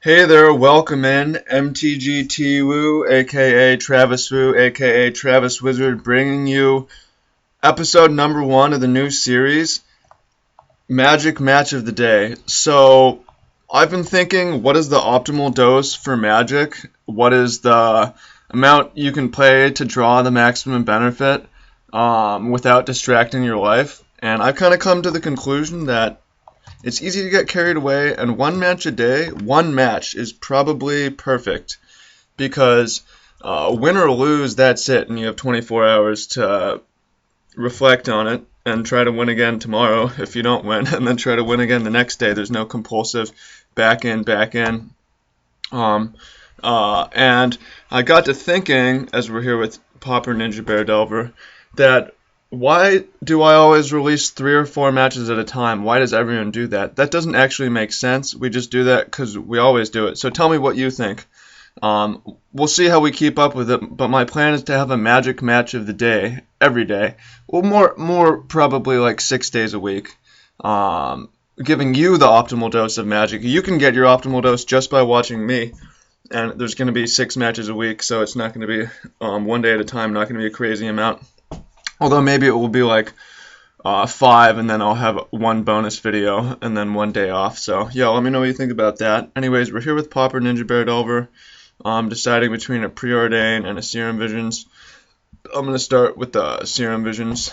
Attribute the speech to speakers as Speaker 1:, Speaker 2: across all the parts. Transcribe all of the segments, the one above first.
Speaker 1: Hey there, welcome in MTG Woo, aka Travis Woo, aka Travis Wizard, bringing you episode number 1 of the new series, Magic Match of the Day. So, I've been thinking, what is the optimal dose for Magic? What is the amount you can play to draw the maximum benefit without distracting your life? And I've kind of come to the conclusion that it's easy to get carried away, and one match a day, one match is probably perfect because win or lose, that's it, and you have 24 hours to reflect on it and try to win again tomorrow if you don't win, and then try to win again the next day. There's no compulsive back in, back in. And I got to thinking, as we're here with Pauper Ninja Bear Delver, that why do I always release 3 or 4 matches at a time? Why does everyone do that? That doesn't actually make sense. We just do that because we always do it. So tell me what you think. We'll see how we keep up with it, but my plan is to have a magic match of the day every day. Well, more probably like 6 days a week. Giving you the optimal dose of magic. You can get your optimal dose just by watching me. And there's going to be 6 matches a week, so it's not going to be one day at a time, not going to be a crazy amount. Although maybe it will be like 5, and then I'll have one bonus video, and then one day off. So yeah, let me know what you think about that. Anyways, we're here with Pauper Ninja Bear Delver, deciding between a Preordain and a Serum Visions. I'm going to start with the Serum Visions,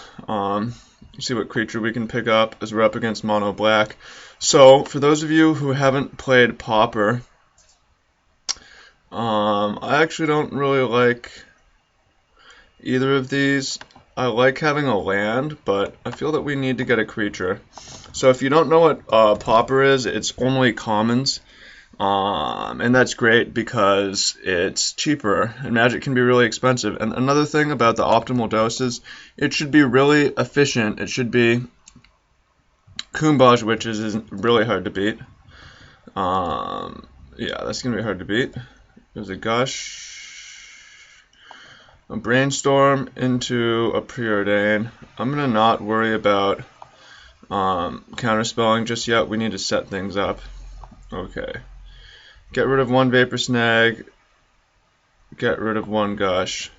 Speaker 1: see what creature we can pick up as we're up against Mono Black. So for those of you who haven't played Pauper, I actually don't really like either of these. I like having a land, but I feel that we need to get a creature. So if you don't know what Pauper is, it's only commons. And that's great because it's cheaper, and Magic can be really expensive. And another thing about the optimal doses, it should be really efficient. It should be Kumbaj Witches is really hard to beat. Yeah, that's going to be hard to beat. There's a Gush, a Brainstorm into a Preordain. I'm going to not worry about counterspelling just yet. We need to set things up. Okay. Get rid of 1 Vapor Snag. Get rid of 1 Gush.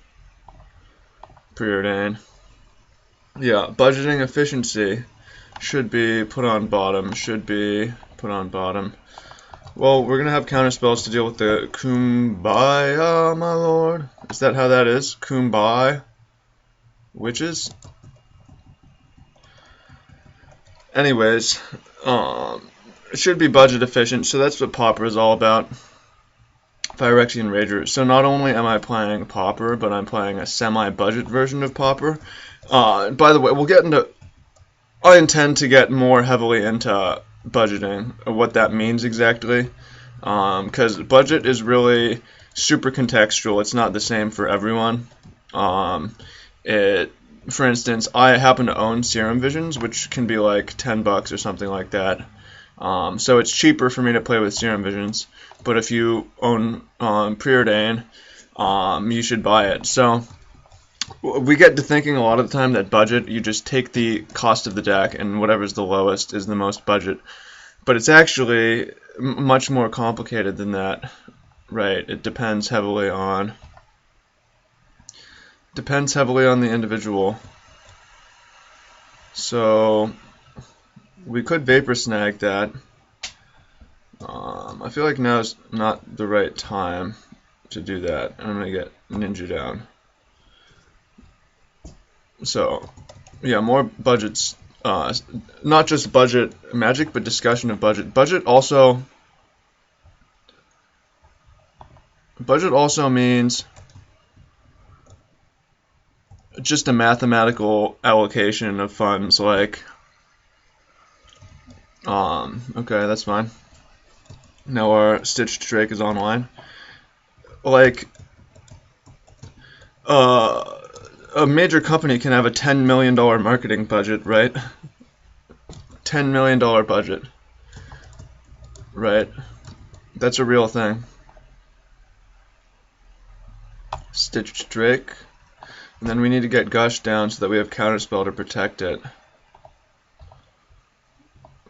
Speaker 1: Preordain. Yeah, budgeting efficiency should be put on bottom. Should be put on bottom. Well, we're going to have counterspells to deal with the Kumbaya, my lord. Is that how that is? Kumbaya? Witches? Anyways, it should be budget efficient, so that's what Pauper is all about. Phyrexian Rager. So not only am I playing Pauper, but I'm playing a semi-budget version of Pauper. By the way, we'll get into... I intend to get more heavily into budgeting, what that means exactly, because budget is really super contextual. It's not the same for everyone. For instance, I happen to own Serum Visions, which can be like $10 or something like that. So it's cheaper for me to play with Serum Visions. But if you own Preordain, you should buy it. So we get to thinking a lot of the time that budget, you just take the cost of the deck, and whatever's the lowest is the most budget. But it's actually much more complicated than that, right? It depends heavily on the individual. So we could Vapor Snag that. I feel like now's not the right time to do that. I'm going to get Ninja down. So, yeah, more budgets. Not just budget Magic, but discussion of budget. Budget also means just a mathematical allocation of funds. Like, okay, that's fine. Now our Stitched Drake is online. Like, a major company can have a $10 million marketing budget, right? $10 million budget, right? That's a real thing. Stitched Drake. And then we need to get Gush down so that we have Counterspell to protect it.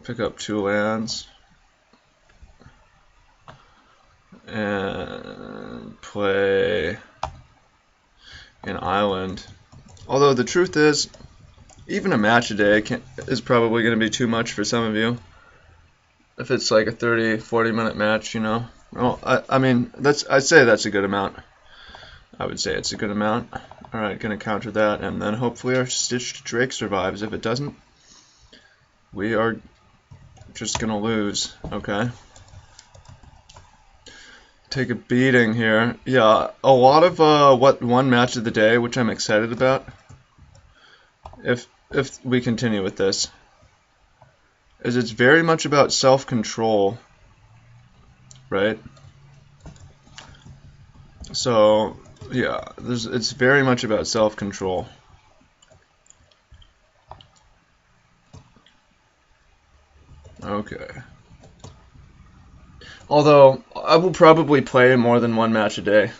Speaker 1: Pick up 2 lands. and play an island. Although the truth is, even a match a day is probably going to be too much for some of you. If it's like a 30-40 minute match, you know. Well, I mean, I'd say that's a good amount. I would say it's a good amount. Alright, gonna counter that, and then hopefully our Stitched Drake survives. If it doesn't, we are just gonna lose. Okay. Take a beating here. Yeah, a lot of one match of the day, which I'm excited about. If we continue with this, is it's very much about self-control, right? So yeah, it's very much about self-control. Okay. Although I will probably play more than one match a day,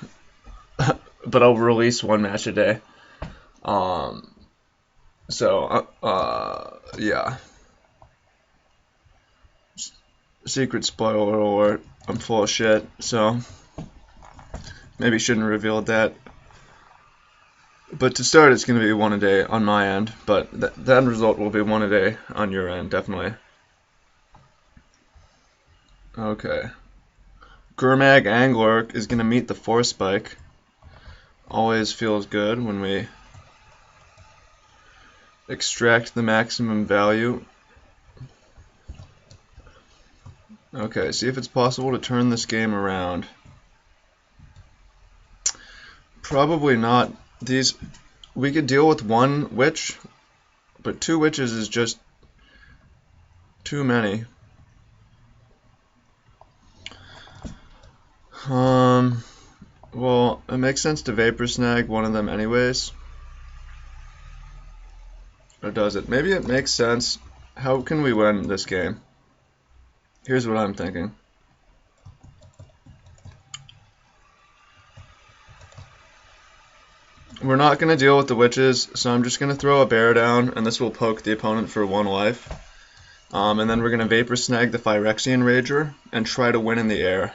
Speaker 1: but I'll release one match a day. Yeah. Secret spoiler alert, I'm full of shit, so maybe shouldn't have revealed that. But to start, it's going to be one a day on my end, but that end result will be one a day on your end, definitely. Okay. Gurmag Angler is going to meet the Force Spike. Always feels good when we extract the maximum value. Okay, see if it's possible to turn this game around. Probably not. We could deal with one witch, but two witches is just too many. Well, it makes sense to Vapor Snag one of them anyways. Or does it? Maybe it makes sense. How can we win this game? Here's what I'm thinking. We're not going to deal with the witches, so I'm just going to throw a bear down, and this will poke the opponent for 1 life. And then we're going to Vapor Snag the Phyrexian Rager and try to win in the air.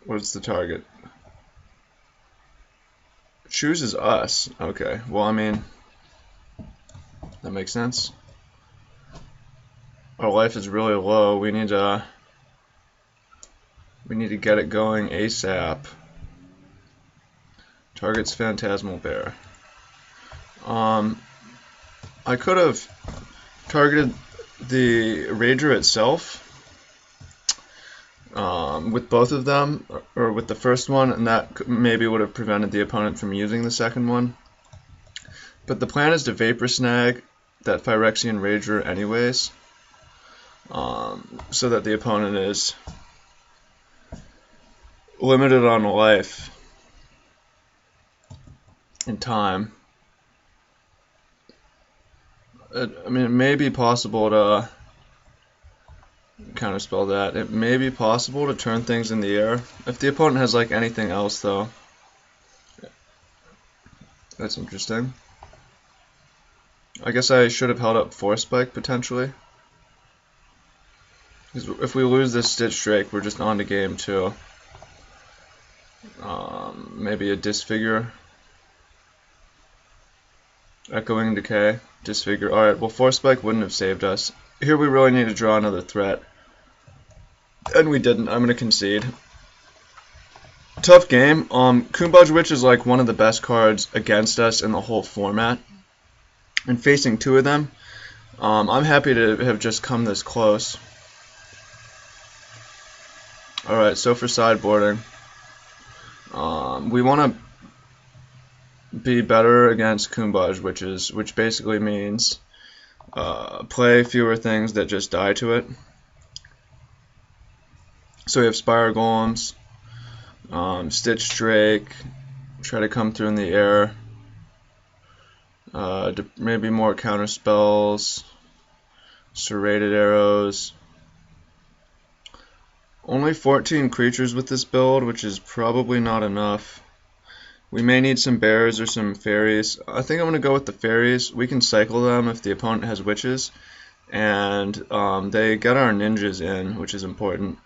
Speaker 1: What's the target? Chooses us. Okay, well, I mean, that makes sense. Our life is really low. We need to get it going ASAP. Target's Phantasmal Bear. I could have targeted the Rager itself with both of them, or with the first one, and that maybe would have prevented the opponent from using the second one. But the plan is to Vapor Snag that Phyrexian Rager anyways, so that the opponent is limited on life and time. I mean, it may be possible to counterspell that. It may be possible to turn things in the air. If the opponent has like anything else though, that's interesting. I guess I should have held up Force Spike potentially. If we lose this Stitch Drake, we're just on to game 2. Maybe a Disfigure. Echoing Decay. Disfigure. Alright, well Force Spike wouldn't have saved us. Here we really need to draw another threat. And we didn't. I'm going to concede. Tough game. Kumbaj Witch is like one of the best cards against us in the whole format. And facing 2 of them, I'm happy to have just come this close. Alright, so for sideboarding, we want to be better against Kumbaj Witches, which basically means play fewer things that just die to it. So we have Spire Golems, Stitch Drake, try to come through in the air, maybe more counter spells, Serrated Arrows. Only 14 creatures with this build, which is probably not enough. We may need some bears or some fairies. I think I'm going to go with the fairies. We can cycle them if the opponent has witches, and they get our ninjas in, which is important.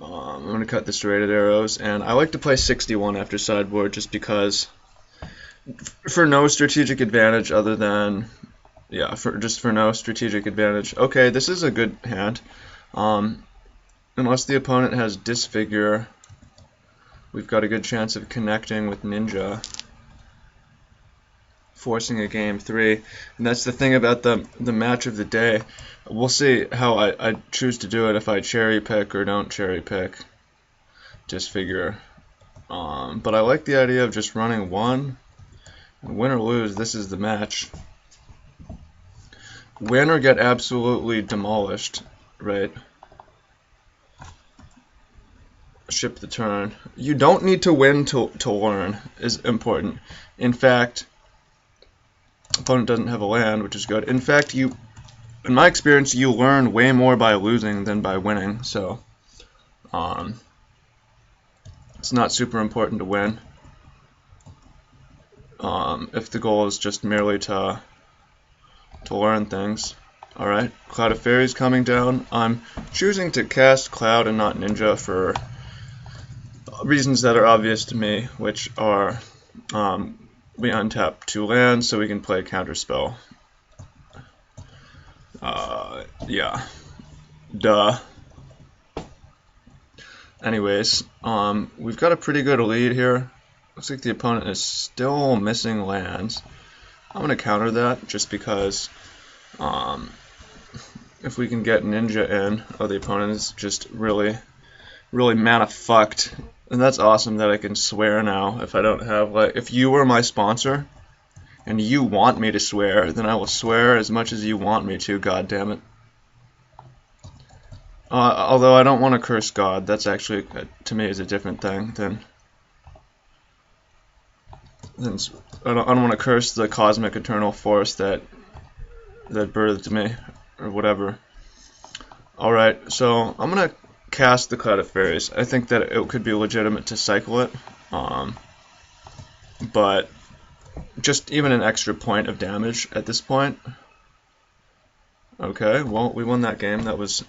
Speaker 1: I'm going to cut the serrated arrows, and I like to play 61 after sideboard just because, for no strategic advantage other than, yeah, for no strategic advantage. Okay, this is a good hand. Unless the opponent has Disfigure, we've got a good chance of connecting with Ninja, forcing a game 3. And that's the thing about the match of the day. We'll see how I choose to do it, if I cherry pick or don't cherry pick Disfigure. But I like the idea of just running 1. Win or lose, this is the match. Win or get absolutely demolished, right? Ship the turn. You don't need to win to learn is important. In fact, opponent doesn't have a land, which is good. In fact, in my experience, you learn way more by losing than by winning. So, it's not super important to win. If the goal is just merely to learn things. Alright, Cloud of Fairies coming down. I'm choosing to cast Cloud and not Ninja for reasons that are obvious to me, which are we untap 2 lands so we can play Counterspell. Yeah. Duh. Anyways, we've got a pretty good lead here. Looks like the opponent is still missing lands. I'm going to counter that just because if we can get Ninja in, the opponent is just really mana fucked. And that's awesome that I can swear now if I don't have, like, if you were my sponsor and you want me to swear, then I will swear as much as you want me to, god damn it. Although I don't want to curse God, that's actually, to me, is a different thing than I don't want to curse the cosmic eternal force that birthed me, or whatever. Alright, so I'm going to cast the Cloud of Fairies. I think that it could be legitimate to cycle it, but just even an extra point of damage at this point. Okay, well, we won that game. That was...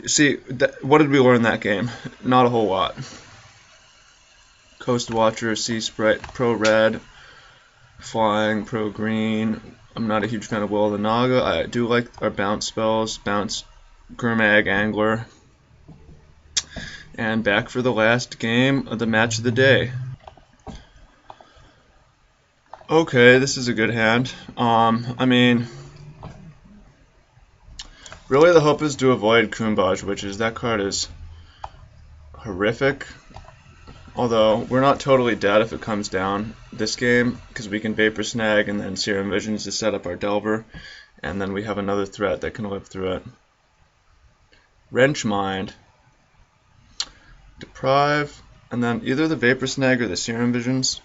Speaker 1: See, what did we learn that game? Not a whole lot. Coast Watcher, Sea Sprite, Pro Red, Flying, Pro Green. I'm not a huge fan of Will of the Naga. I do like our bounce spells. Bounce, Gurmag, Angler. And back for the last game of the match of the day. Okay, this is a good hand. I mean, really the hope is to avoid Kumbaj Witches. That card is horrific. Although, we're not totally dead if it comes down this game, because we can Vapor Snag and then Serum Visions to set up our Delver, and then we have another threat that can live through it. Wrench Mind. Deprive, and then either the Vapor Snag or the Serum Visions.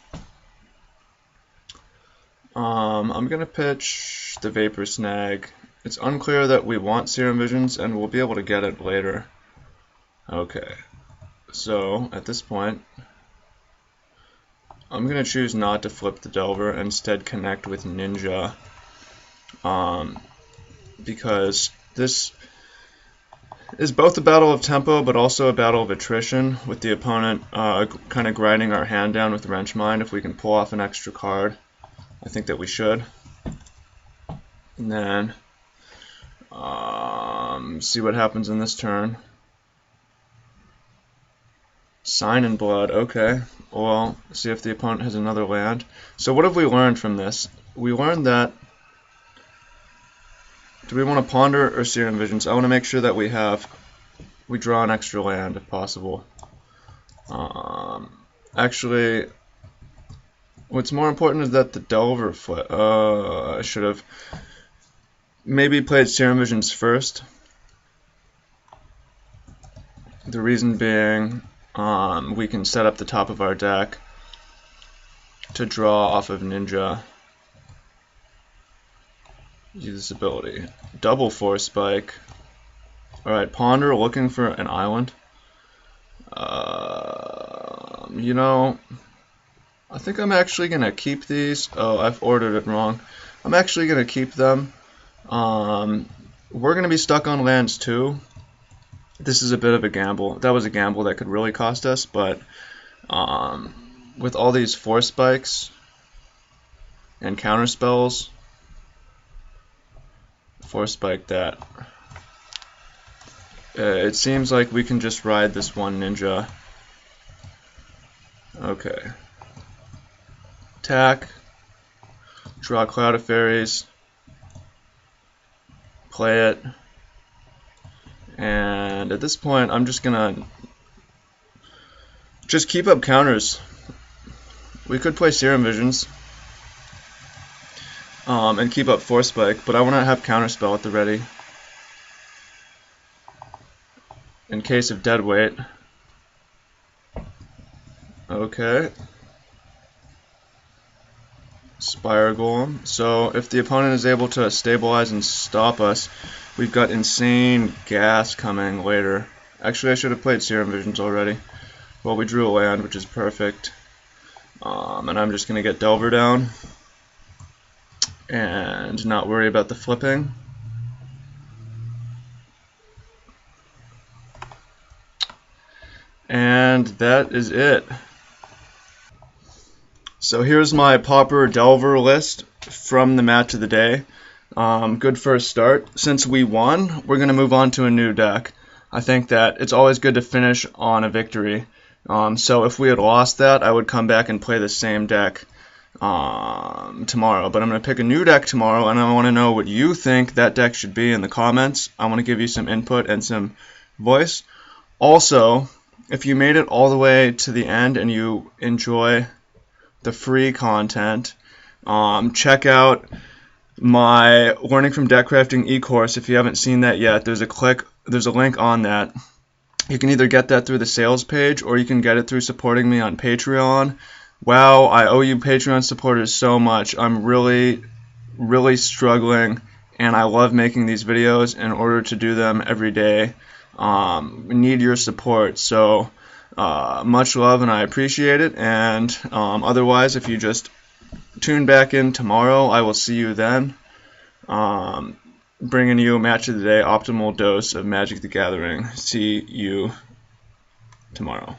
Speaker 1: I'm going to pitch the Vapor Snag. It's unclear that we want Serum Visions, and we'll be able to get it later. Okay, so at this point, I'm going to choose not to flip the Delver, and instead connect with Ninja, because this is both a battle of tempo, but also a battle of attrition, with the opponent kind of grinding our hand down with Wrench Mind. If we can pull off an extra card, I think that we should. And then see what happens in this turn. Sign in Blood, okay. Well, see if the opponent has another land. So what have we learned from this? We learned that, do we want to Ponder or Serum Visions? I want to make sure that we draw an extra land if possible. Actually, what's more important is that the Delver flip. I should have maybe played Serum Visions first. The reason being, we can set up the top of our deck to draw off of Ninja. Use this ability. Double Force Spike. Alright, Ponder, looking for an island. You know, I think I'm actually going to keep these. Oh, I've ordered it wrong. I'm actually going to keep them. We're going to be stuck on lands too. this is a bit of a gamble. That was a gamble that could really cost us, but with all these force spikes and counter spells, force spike that. It seems like we can just ride this one ninja. Okay. Attack. Draw Cloud of Fairies. Play it. And at this point, I'm just gonna just keep up counters. We could play Serum Visions and keep up Force Spike, but I want to have Counterspell at the ready in case of dead weight. Okay. Spire Golem. So if the opponent is able to stabilize and stop us, we've got insane gas coming later. Actually, I should have played Serum Visions already. Well, we drew a land, which is perfect. And I'm just going to get Delver down and not worry about the flipping. And that is it. So here's my Pauper Delver list from the match of the day. Good first start. Since we won, we're going to move on to a new deck. I think that it's always good to finish on a victory. So if we had lost that, I would come back and play the same deck tomorrow. But I'm going to pick a new deck tomorrow, and I want to know what you think that deck should be in the comments. I want to give you some input and some voice. Also, if you made it all the way to the end and you enjoy the free content, check out my Learning from Deck Crafting e-course. If you haven't seen that yet, there's a link on that. You can either get that through the sales page or you can get it through supporting me on Patreon. Wow, I owe you Patreon supporters so much. I'm really struggling, and I love making these videos in order to do them every day. We need your support, so much love and I appreciate it. And otherwise, if you just tune back in tomorrow, I will see you then, bringing you a match of the day, optimal dose of Magic the Gathering. See you tomorrow.